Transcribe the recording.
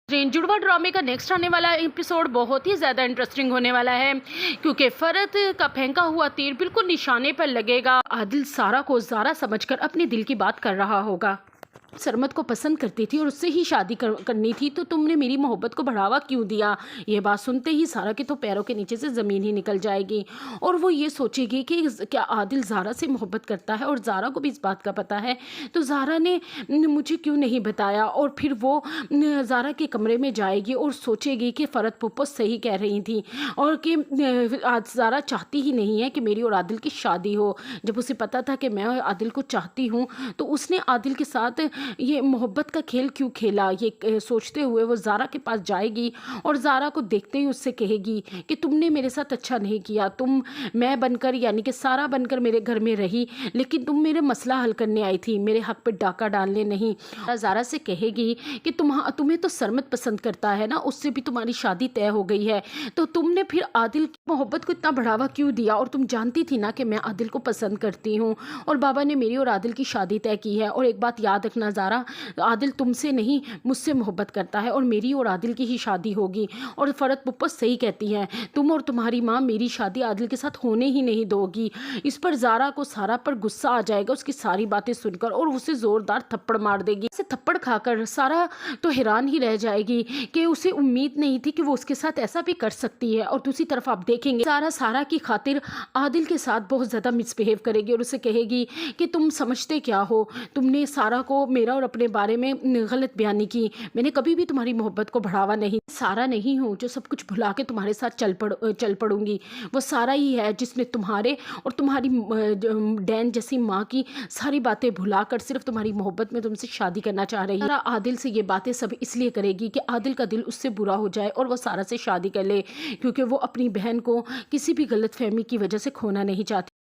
जुड़वा ड्रामे का नेक्स्ट आने वाला एपिसोड बहुत ही ज़्यादा इंटरेस्टिंग होने वाला है, क्योंकि फरत का फेंका हुआ तीर बिल्कुल निशाने पर लगेगा। आदिल सारा को ज़ारा समझकर अपने दिल की बात कर रहा होगा। सरमत को पसंद करती थी और उससे ही शादी करनी थी, तो तुमने मेरी मोहब्बत को बढ़ावा क्यों दिया? ये बात सुनते ही सारा के तो पैरों के नीचे से ज़मीन ही निकल जाएगी और वो ये सोचेगी कि क्या आदिल ज़ारा से मोहब्बत करता है और ज़ारा को भी इस बात का पता है, तो ज़ारा ने मुझे क्यों नहीं बताया। और फिर वो ज़ारा के कमरे में जाएगी और सोचेगी कि फ़रत पुप्पो सही कह रही थी और कि ज़ारा चाहती ही नहीं है कि मेरी और आदिल की शादी हो। जब उसे पता था कि मैं आदिल को चाहती हूँ, तो उसने आदिल के साथ ये मोहब्बत का खेल क्यों खेला। ये सोचते हुए वो ज़ारा के पास जाएगी और ज़ारा को देखते ही उससे कहेगी कि तुमने मेरे साथ अच्छा नहीं किया। तुम मैं बनकर यानी कि सारा बनकर मेरे घर में रही, लेकिन तुम मेरे मसला हल करने आई थी, मेरे हक पे डाका डालने नहीं। ज़ारा से कहेगी कि तुम्हें तो सरमत पसंद करता है ना, उससे भी तुम्हारी शादी तय हो गई है, तो तुमने फिर आदिल की मोहब्बत को इतना बढ़ावा क्यों दिया? और तुम जानती थी ना कि मैं आदिल को पसंद करती हूँ और बाबा ने मेरी और आदिल की शादी तय की है। और एक बात याद रखना ज़ारा, आदिल तुमसे नहीं मुझसे मोहब्बत करता है और मेरी और आदिल की ही शादी होगी। और फरत पुप्पो सही कहती हैं, तुम और तुम्हारी माँ मेरी शादी आदिल के साथ होने ही नहीं दोगी। इस पर ज़ारा को सारा पर गुस्सा आ जाएगा उसकी सारी बातें सुनकर और उसे ज़ोरदार थप्पड़ मार देगी। ऐसे थप्पड़ खाकर सारा तो हैरान ही रह जाएगी कि उसे उम्मीद नहीं थी कि वो उसके साथ ऐसा भी कर सकती है। और दूसरी तरफ आप देखेंगे सारा की खातिर आदिल के साथ बहुत ज़्यादा मिसबिहेव करेगी और उसे कहेगी कि तुम समझते क्या हो, तुमने सारा को मेरा और अपने बारे में गलत बयानी की, मैंने कभी भी तुम्हारी मोहब्बत को बढ़ावा नहीं। सारा नहीं हूँ जो सब कुछ भुला के तुम्हारे साथ चल पड़ूंगी, वो सारा ही है जिसने तुम्हारे और तुम्हारी डैन जैसी माँ की सारी बातें भुलाकर सिर्फ तुम्हारी मोहब्बत में तुमसे शादी करना चाह रही है। सारा आदिल से ये बातें सब इसलिए करेगी कि आदिल का दिल उससे बुरा हो जाए और वो सारा से शादी कर ले, क्योंकि वो अपनी बहन को किसी भी गलत फहमी की वजह से खोना नहीं चाहती।